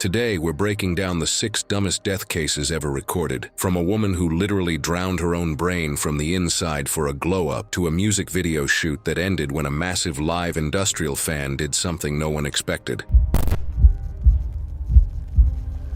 Today, we're breaking down the 6 dumbest death cases ever recorded. From a woman who literally drowned her own brain from the inside for a glow-up to a music video shoot that ended when a massive live industrial fan did something no one expected.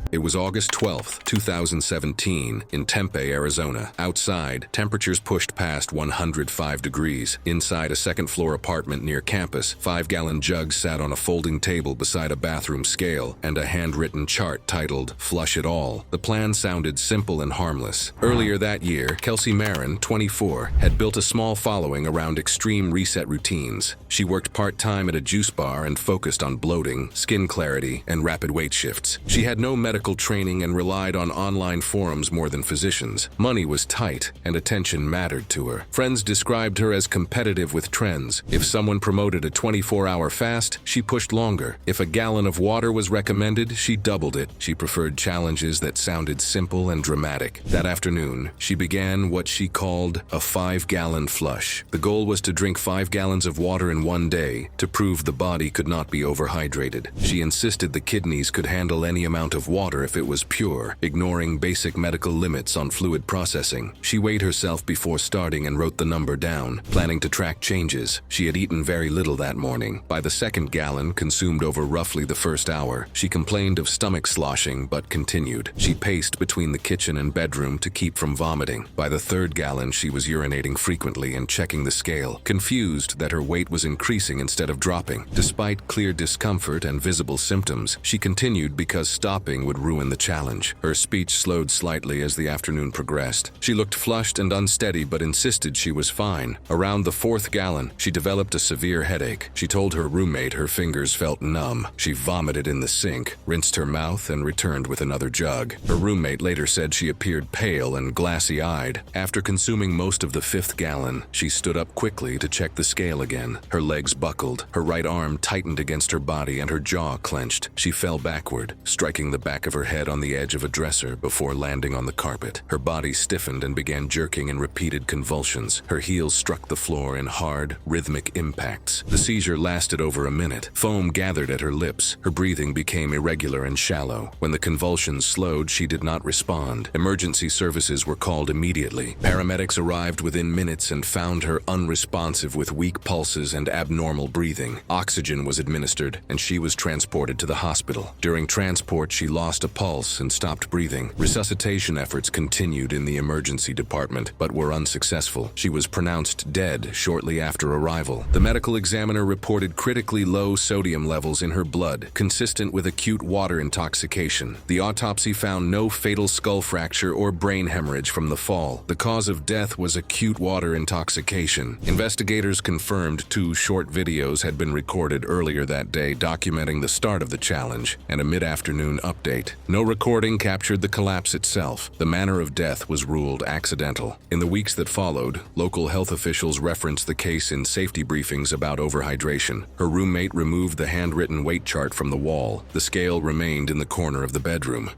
It was August 12, 2017, in Tempe, Arizona. Outside, temperatures pushed past 105 degrees. Inside a second-floor apartment near campus, 5-gallon jugs sat on a folding table beside a bathroom scale and a handwritten chart titled, "Flush It All." The plan sounded simple and harmless. Earlier that year, Kelsey Marin, 24, had built a small following around extreme reset routines. She worked part-time at a juice bar and focused on bloating, skin clarity, and rapid weight shifts. She had no medical training and relied on online forums more than physicians. Money was tight, and attention mattered to her. Friends described her as competitive with trends. If someone promoted a 24-hour fast, she pushed longer. If a gallon of water was recommended, she doubled it. She preferred challenges that sounded simple and dramatic. That afternoon, she began what she called a 5-gallon flush. The goal was to drink 5 gallons of water in one day to prove the body could not be overhydrated. She insisted the kidneys could handle any amount of water if it was pure, ignoring basic medical limits on fluid processing. She weighed herself before starting and wrote the number down, planning to track changes. She had eaten very little that morning. By the second gallon, consumed over roughly the first hour, she complained of stomach sloshing but continued. She paced between the kitchen and bedroom to keep from vomiting. By the third gallon, she was urinating frequently and checking the scale, confused that her weight was increasing instead of dropping. Despite clear discomfort and visible symptoms, she continued because stopping would ruin the challenge. Her speech slowed slightly as the afternoon progressed. She looked flushed and unsteady but insisted she was fine. Around the 4th gallon, she developed a severe headache. She told her roommate her fingers felt numb. She vomited in the sink, rinsed her mouth, and returned with another jug. Her roommate later said she appeared pale and glassy-eyed. After consuming most of the 5th gallon, she stood up quickly to check the scale again. Her legs buckled, her right arm tightened against her body, and her jaw clenched. She fell backward, striking the back of her head on the edge of a dresser before landing on the carpet. Her body stiffened and began jerking in repeated convulsions. Her heels struck the floor in hard, rhythmic impacts. The seizure lasted over a minute. Foam gathered at her lips. Her breathing became irregular and shallow. When the convulsions slowed, she did not respond. Emergency services were called immediately. Paramedics arrived within minutes and found her unresponsive with weak pulses and abnormal breathing. Oxygen was administered, and she was transported to the hospital. During transport, she lost a pulse and stopped breathing. Resuscitation efforts continued in the emergency department, but were unsuccessful. She was pronounced dead shortly after arrival. The medical examiner reported critically low sodium levels in her blood, consistent with acute water intoxication. The autopsy found no fatal skull fracture or brain hemorrhage from the fall. The cause of death was acute water intoxication. Investigators confirmed 2 short videos had been recorded earlier that day documenting the start of the challenge and a mid-afternoon update. No recording captured the collapse itself. The manner of death was ruled accidental. In the weeks that followed, local health officials referenced the case in safety briefings about overhydration. Her roommate removed the handwritten weight chart from the wall. The scale remained in the corner of the bedroom.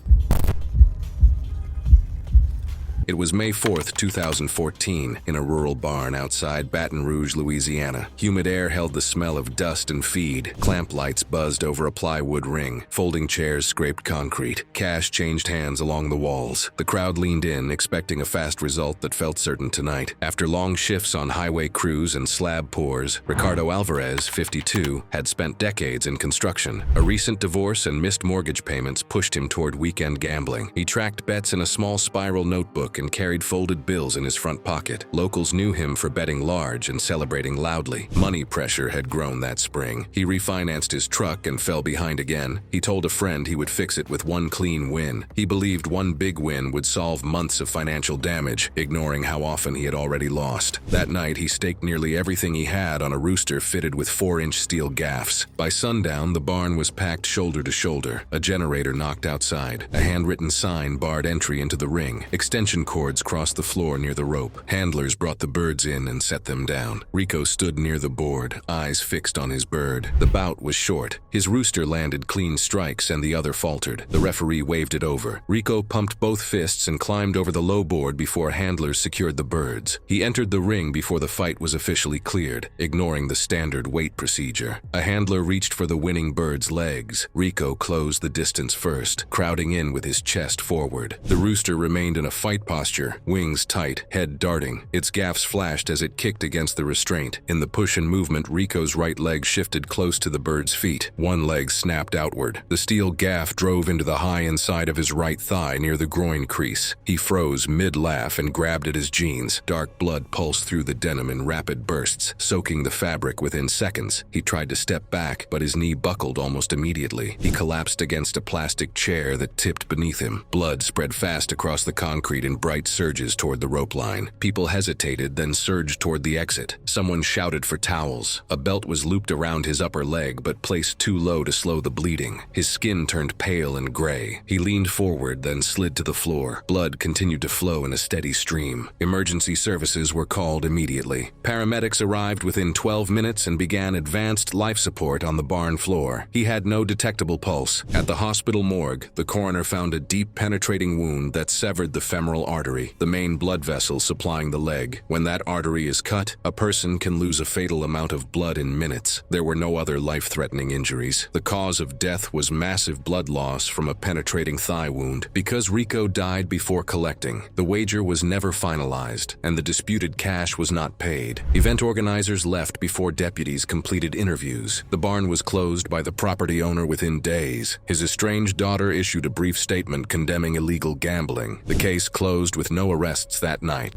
It was May 4th, 2014, in a rural barn outside Baton Rouge, Louisiana. Humid air held the smell of dust and feed. Clamp lights buzzed over a plywood ring. Folding chairs scraped concrete. Cash changed hands along the walls. The crowd leaned in, expecting a fast result that felt certain tonight. After long shifts on highway crews and slab pours, Ricardo Alvarez, 52, had spent decades in construction. A recent divorce and missed mortgage payments pushed him toward weekend gambling. He tracked bets in a small spiral notebook and carried folded bills in his front pocket. Locals knew him for betting large and celebrating loudly. Money pressure had grown that spring. He refinanced his truck and fell behind again. He told a friend he would fix it with one clean win. He believed one big win would solve months of financial damage, ignoring how often he had already lost. That night, he staked nearly everything he had on a rooster fitted with 4-inch steel gaffs. By sundown, the barn was packed shoulder to shoulder. A generator knocked outside. A handwritten sign barred entry into the ring. Extension cords crossed the floor near the rope. Handlers brought the birds in and set them down. Rico stood near the board, eyes fixed on his bird. The bout was short. His rooster landed clean strikes and the other faltered. The referee waved it over. Rico pumped both fists and climbed over the low board before handlers secured the birds. He entered the ring before the fight was officially cleared, ignoring the standard weight procedure. A handler reached for the winning bird's legs. Rico closed the distance first, crowding in with his chest forward. The rooster remained in a fight posture, wings tight, head darting. Its gaffs flashed as it kicked against the restraint. In the push and movement, Rico's right leg shifted close to the bird's feet. One leg snapped outward. The steel gaff drove into the high inside of his right thigh near the groin crease. He froze mid-laugh and grabbed at his jeans. Dark blood pulsed through the denim in rapid bursts, soaking the fabric within seconds. He tried to step back, but his knee buckled almost immediately. He collapsed against a plastic chair that tipped beneath him. Blood spread fast across the concrete in bright surges toward the rope line. People hesitated, then surged toward the exit. Someone shouted for towels. A belt was looped around his upper leg, but placed too low to slow the bleeding. His skin turned pale and gray. He leaned forward, then slid to the floor. Blood continued to flow in a steady stream. Emergency services were called immediately. Paramedics arrived within 12 minutes and began advanced life support on the barn floor. He had no detectable pulse. At the hospital morgue, the coroner found a deep penetrating wound that severed the femoral artery, the main blood vessel supplying the leg. When that artery is cut, a person can lose a fatal amount of blood in minutes. There were no other life-threatening injuries. The cause of death was massive blood loss from a penetrating thigh wound. Because Rico died before collecting, the wager was never finalized, and the disputed cash was not paid. Event organizers left before deputies completed interviews. The barn was closed by the property owner within days. His estranged daughter issued a brief statement condemning illegal gambling. The case closed with no arrests that night.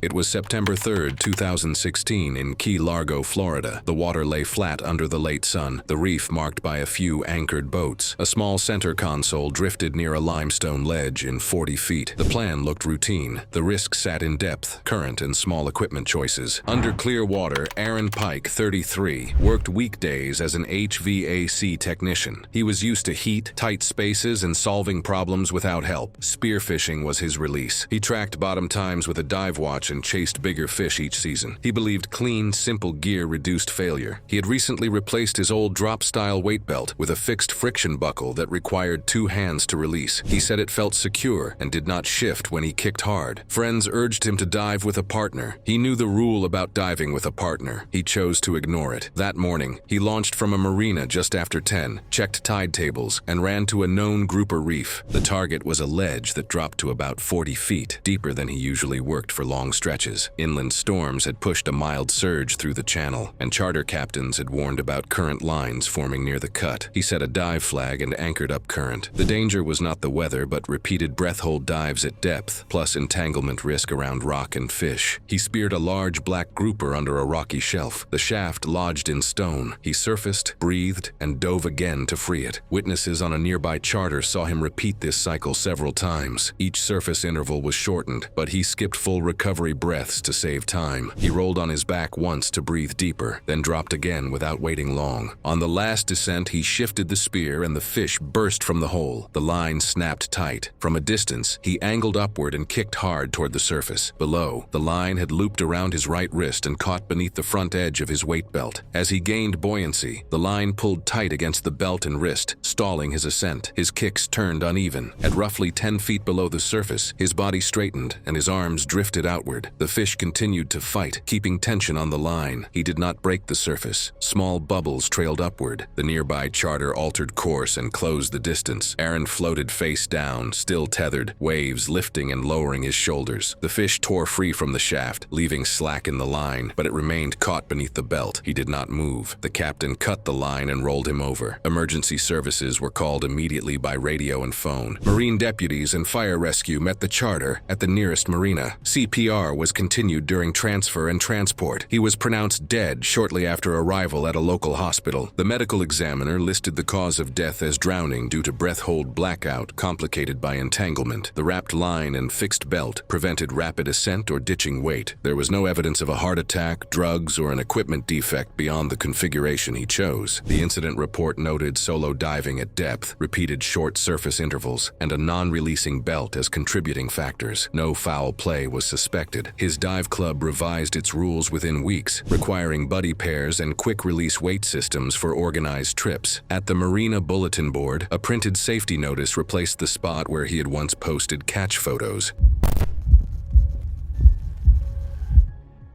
It was September 3, 2016 in Key Largo, Florida. The water lay flat under the late sun, the reef marked by a few anchored boats. A small center console drifted near a limestone ledge in 40 feet. The plan looked routine. The risk sat in depth, current, and small equipment choices. Under clear water, Aaron Pike, 33, worked weekdays as an HVAC technician. He was used to heat, tight spaces, and solving problems without help. Spearfishing was his release. He tracked bottom times with a dive watch and chased bigger fish each season. He believed clean, simple gear reduced failure. He had recently replaced his old drop-style weight belt with a fixed friction buckle that required 2 hands to release. He said it felt secure and did not shift when he kicked hard. Friends urged him to dive with a partner. He knew the rule about diving with a partner. He chose to ignore it. That morning, he launched from a marina just after 10, checked tide tables, and ran to a known grouper reef. The target was a ledge that dropped to about 40 feet, deeper than he usually worked for long stretches. Inland storms had pushed a mild surge through the channel, and charter captains had warned about current lines forming near the cut. He set a dive flag and anchored up current. The danger was not the weather, but repeated breath-hold dives at depth, plus entanglement risk around rock and fish. He speared a large black grouper under a rocky shelf. The shaft lodged in stone. He surfaced, breathed, and dove again to free it. Witnesses on a nearby charter saw him repeat this cycle several times. Each surface interval was shortened, but he skipped full recovery breaths to save time. He rolled on his back once to breathe deeper, then dropped again without waiting long. On the last descent, he shifted the spear and the fish burst from the hole. The line snapped tight. From a distance, he angled upward and kicked hard toward the surface. Below, the line had looped around his right wrist and caught beneath the front edge of his weight belt. As he gained buoyancy, the line pulled tight against the belt and wrist, stalling his ascent. His kicks turned uneven. At roughly 10 feet below the surface, his body straightened and his arms drifted outward. The fish continued to fight, keeping tension on the line. He did not break the surface. Small bubbles trailed upward. The nearby charter altered course and closed the distance. Aaron floated face down, still tethered, waves lifting and lowering his shoulders. The fish tore free from the shaft, leaving slack in the line, but it remained caught beneath the belt. He did not move. The captain cut the line and rolled him over. Emergency services were called immediately by radio and phone. Marine deputies and fire rescue met the charter at the nearest marina. CPR CPR was continued during transfer and transport. He was pronounced dead shortly after arrival at a local hospital. The medical examiner listed the cause of death as drowning due to breath-hold blackout complicated by entanglement. The wrapped line and fixed belt prevented rapid ascent or ditching weight. There was no evidence of a heart attack, drugs, or an equipment defect beyond the configuration he chose. The incident report noted solo diving at depth, repeated short surface intervals, and a non-releasing belt as contributing factors. No foul play was suspected. His dive club revised its rules within weeks, requiring buddy pairs and quick-release weight systems for organized trips. At the Marina Bulletin Board, a printed safety notice replaced the spot where he had once posted catch photos.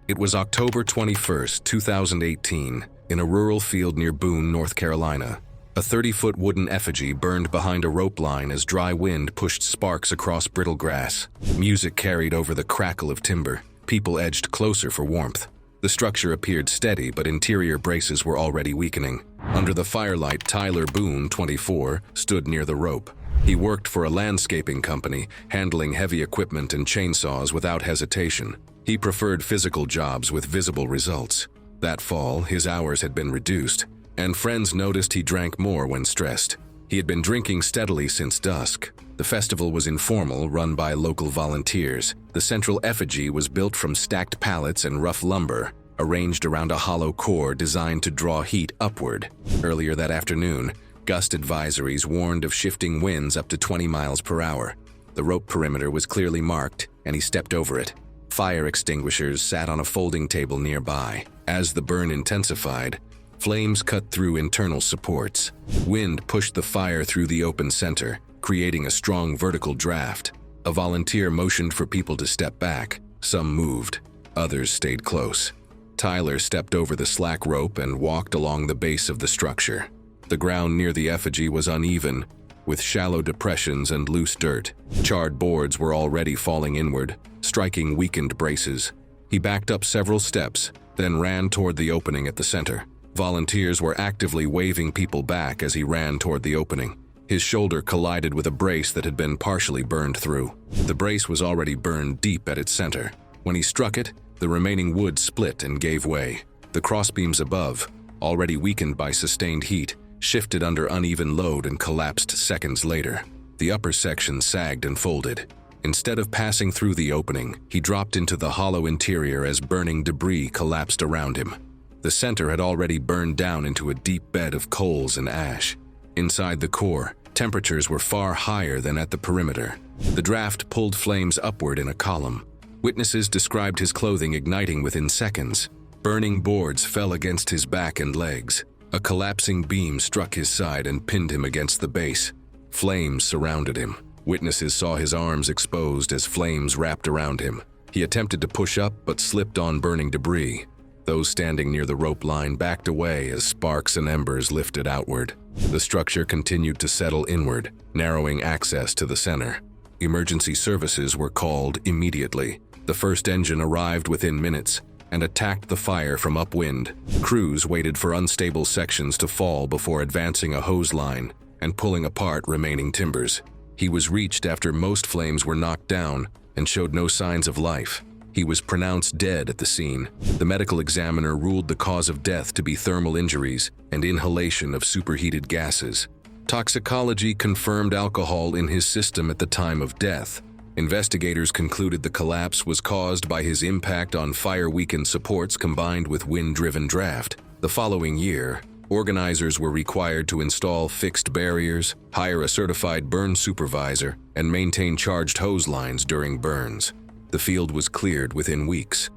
It was October 21, 2018, in a rural field near Boone, North Carolina. A 30-foot wooden effigy burned behind a rope line as dry wind pushed sparks across brittle grass. Music carried over the crackle of timber. People edged closer for warmth. The structure appeared steady, but interior braces were already weakening. Under the firelight, Tyler Boone, 24, stood near the rope. He worked for a landscaping company, handling heavy equipment and chainsaws without hesitation. He preferred physical jobs with visible results. That fall, his hours had been reduced, and friends noticed he drank more when stressed. He had been drinking steadily since dusk. The festival was informal, run by local volunteers. The central effigy was built from stacked pallets and rough lumber, arranged around a hollow core designed to draw heat upward. Earlier that afternoon, gust advisories warned of shifting winds up to 20 miles per hour. The rope perimeter was clearly marked, and he stepped over it. Fire extinguishers sat on a folding table nearby. As the burn intensified, flames cut through internal supports. Wind pushed the fire through the open center, creating a strong vertical draft. A volunteer motioned for people to step back. Some moved, others stayed close. Tyler stepped over the slack rope and walked along the base of the structure. The ground near the effigy was uneven, with shallow depressions and loose dirt. Charred boards were already falling inward, striking weakened braces. He backed up several steps, then ran toward the opening at the center. Volunteers were actively waving people back as he ran toward the opening. His shoulder collided with a brace that had been partially burned through. The brace was already burned deep at its center. When he struck it, the remaining wood split and gave way. The crossbeams above, already weakened by sustained heat, shifted under uneven load and collapsed seconds later. The upper section sagged and folded. Instead of passing through the opening, he dropped into the hollow interior as burning debris collapsed around him. The center had already burned down into a deep bed of coals and ash. Inside the core, temperatures were far higher than at the perimeter. The draft pulled flames upward in a column. Witnesses described his clothing igniting within seconds. Burning boards fell against his back and legs. A collapsing beam struck his side and pinned him against the base. Flames surrounded him. Witnesses saw his arms exposed as flames wrapped around him. He attempted to push up but slipped on burning debris. Those standing near the rope line backed away as sparks and embers lifted outward. The structure continued to settle inward, narrowing access to the center. Emergency services were called immediately. The first engine arrived within minutes and attacked the fire from upwind. Crews waited for unstable sections to fall before advancing a hose line and pulling apart remaining timbers. He was reached after most flames were knocked down and showed no signs of life. He was pronounced dead at the scene. The medical examiner ruled the cause of death to be thermal injuries and inhalation of superheated gases. Toxicology confirmed alcohol in his system at the time of death. Investigators concluded the collapse was caused by his impact on fire-weakened supports combined with wind-driven draft. The following year, organizers were required to install fixed barriers, hire a certified burn supervisor, and maintain charged hose lines during burns. The field was cleared within weeks.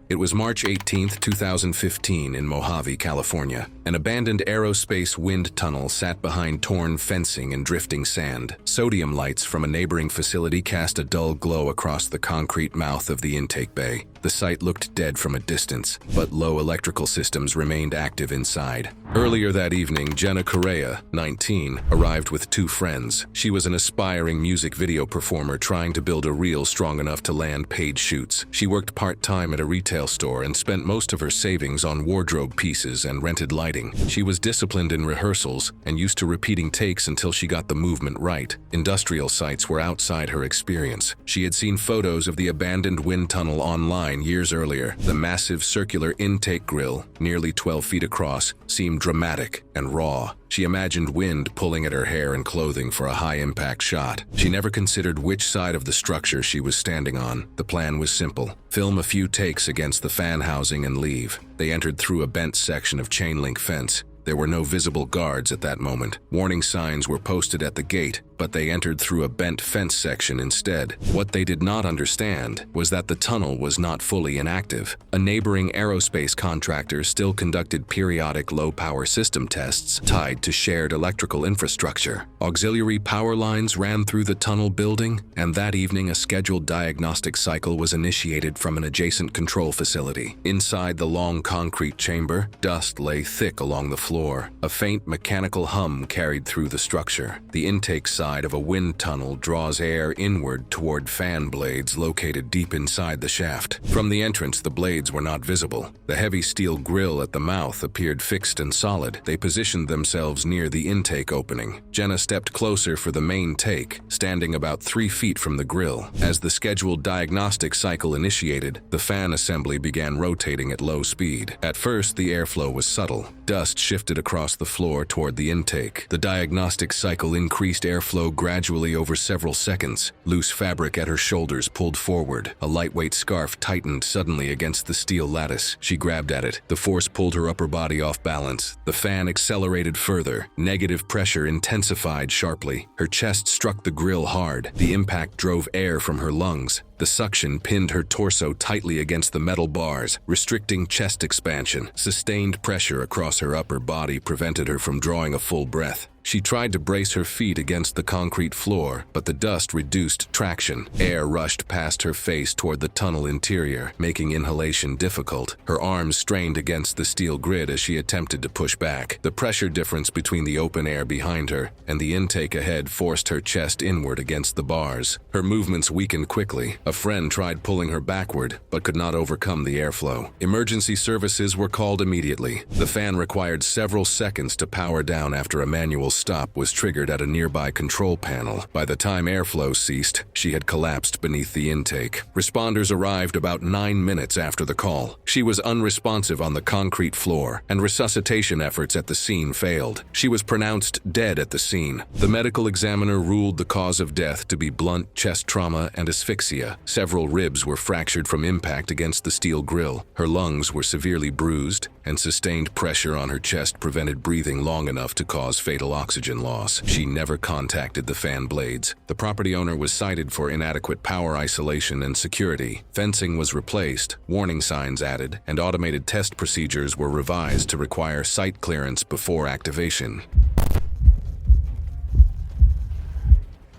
It was March 18, 2015 in Mojave, California. An abandoned aerospace wind tunnel sat behind torn fencing and drifting sand. Sodium lights from a neighboring facility cast a dull glow across the concrete mouth of the intake bay. The site looked dead from a distance, but low electrical systems remained active inside. Earlier that evening, Jenna Correa, 19, arrived with two friends. She was an aspiring music video performer trying to build a reel strong enough to land paid shoots. She worked part-time at a retail retail store and spent most of her savings on wardrobe pieces and rented lighting. She was disciplined in rehearsals and used to repeating takes until she got the movement right. Industrial sites were outside her experience. She had seen photos of the abandoned wind tunnel online years earlier. The massive circular intake grill, nearly 12 feet across, seemed dramatic and raw. She imagined wind pulling at her hair and clothing for a high-impact shot. She never considered which side of the structure she was standing on. The plan was simple: film a few takes against the fan housing and leave. They entered through a bent section of chain-link fence. There were no visible guards at that moment. Warning signs were posted at the gate, but they entered through a bent fence section instead. What they did not understand was that the tunnel was not fully inactive. A neighboring aerospace contractor still conducted periodic low-power system tests tied to shared electrical infrastructure. Auxiliary power lines ran through the tunnel building, and that evening a scheduled diagnostic cycle was initiated from an adjacent control facility. Inside the long concrete chamber, dust lay thick along the floor. A faint mechanical hum carried through the structure. The intake side of a wind tunnel draws air inward toward fan blades located deep inside the shaft. From the entrance, the blades were not visible. The heavy steel grill at the mouth appeared fixed and solid. They positioned themselves near the intake opening. Jenna stepped closer for the main take, standing about 3 feet from the grill. As the scheduled diagnostic cycle initiated, the fan assembly began rotating at low speed. At first, the airflow was subtle. Dust shifted across the floor toward the intake. The diagnostic cycle increased airflow gradually over several seconds. Loose fabric at her shoulders pulled forward. A lightweight scarf tightened suddenly against the steel lattice. She grabbed at it. The force pulled her upper body off balance. The fan accelerated further. Negative pressure intensified sharply. Her chest struck the grill hard. The impact drove air from her lungs. The suction pinned her torso tightly against the metal bars, restricting chest expansion. Sustained pressure across her upper body prevented her from drawing a full breath. She tried to brace her feet against the concrete floor, but the dust reduced traction. Air rushed past her face toward the tunnel interior, making inhalation difficult. Her arms strained against the steel grid as she attempted to push back. The pressure difference between the open air behind her and the intake ahead forced her chest inward against the bars. Her movements weakened quickly. A friend tried pulling her backward, but could not overcome the airflow. Emergency services were called immediately. The fan required several seconds to power down after a manual stop was triggered at a nearby control panel. By the time airflow ceased, she had collapsed beneath the intake. Responders arrived about 9 minutes after the call. She was unresponsive on the concrete floor, and resuscitation efforts at the scene failed. She was pronounced dead at the scene. The medical examiner ruled the cause of death to be blunt chest trauma and asphyxia. Several ribs were fractured from impact against the steel grill. Her lungs were severely bruised, and sustained pressure on her chest prevented breathing long enough to cause fatal oxygen loss. She never contacted the fan blades. The property owner was cited for inadequate power isolation and security. Fencing was replaced, warning signs added, and automated test procedures were revised to require site clearance before activation.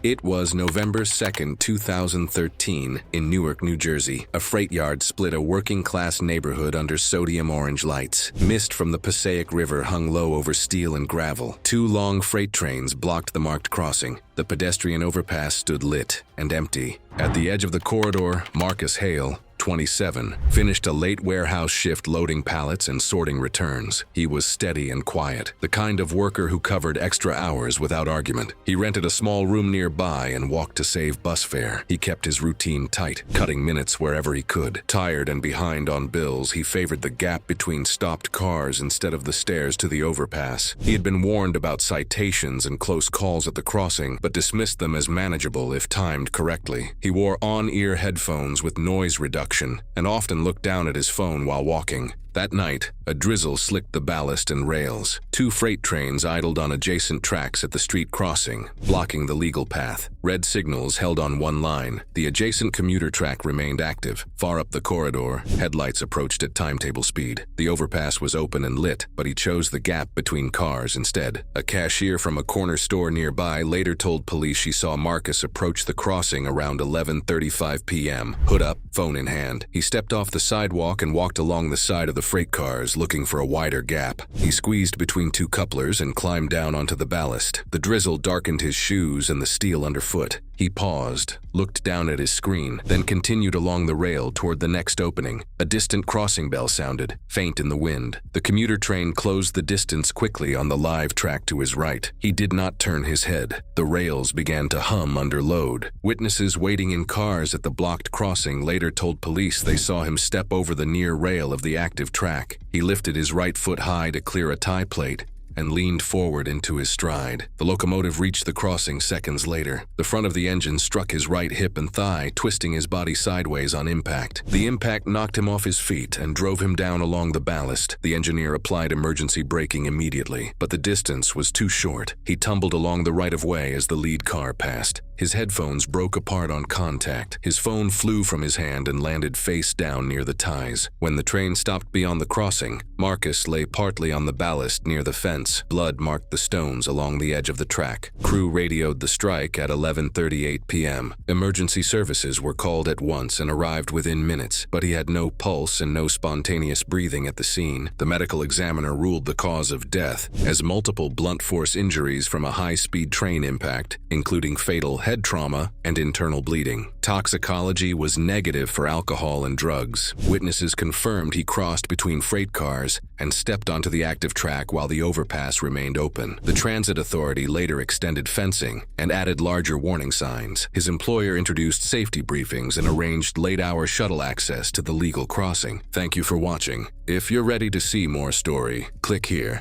It was November 2nd, 2013, in Newark, New Jersey. A freight yard split a working-class neighborhood under sodium orange lights. Mist from the Passaic River hung low over steel and gravel. 2 long freight trains blocked the marked crossing. The pedestrian overpass stood lit and empty. At the edge of the corridor, Marcus Hale, 27, finished a late warehouse shift loading pallets and sorting returns. He was steady and quiet, the kind of worker who covered extra hours without argument. He rented a small room nearby and walked to save bus fare. He kept his routine tight, cutting minutes wherever he could. Tired and behind on bills, he favored the gap between stopped cars instead of the stairs to the overpass. He had been warned about citations and close calls at the crossing, but dismissed them as manageable if timed correctly. He wore on-ear headphones with noise reduction and often looked down at his phone while walking. That night, a drizzle slicked the ballast and rails. 2 freight trains idled on adjacent tracks at the street crossing, blocking the legal path. Red signals held on one line. The adjacent commuter track remained active. Far up the corridor, headlights approached at timetable speed. The overpass was open and lit, but he chose the gap between cars instead. A cashier from a corner store nearby later told police she saw Marcus approach the crossing around 11:35 p.m., hood up, phone in hand. He stepped off the sidewalk and walked along the side of the freight cars, looking for a wider gap. He squeezed between two couplers and climbed down onto the ballast. The drizzle darkened his shoes and the steel underfoot. He paused, looked down at his screen, then continued along the rail toward the next opening. A distant crossing bell sounded, faint in the wind. The commuter train closed the distance quickly on the live track to his right. He did not turn his head. The rails began to hum under load. Witnesses waiting in cars at the blocked crossing later told police they saw him step over the near rail of the active track. He lifted his right foot high to clear a tie plate and leaned forward into his stride. The locomotive reached the crossing seconds later. The front of the engine struck his right hip and thigh, twisting his body sideways on impact. The impact knocked him off his feet and drove him down along the ballast. The engineer applied emergency braking immediately, but the distance was too short. He tumbled along the right-of-way as the lead car passed. His headphones broke apart on contact. His phone flew from his hand and landed face down near the ties. When the train stopped beyond the crossing, Marcus lay partly on the ballast near the fence. Blood marked the stones along the edge of the track. Crew radioed the strike at 11:38 p.m. Emergency services were called at once and arrived within minutes, but he had no pulse and no spontaneous breathing at the scene. The medical examiner ruled the cause of death as multiple blunt force injuries from a high-speed train impact, including fatal head trauma and internal bleeding. Toxicology was negative for alcohol and drugs. Witnesses confirmed he crossed between freight cars and stepped onto the active track while the overpass remained open. The transit authority later extended fencing and added larger warning signs. His employer introduced safety briefings and arranged late-hour shuttle access to the legal crossing. Thank you for watching. If you're ready to see more story, click here.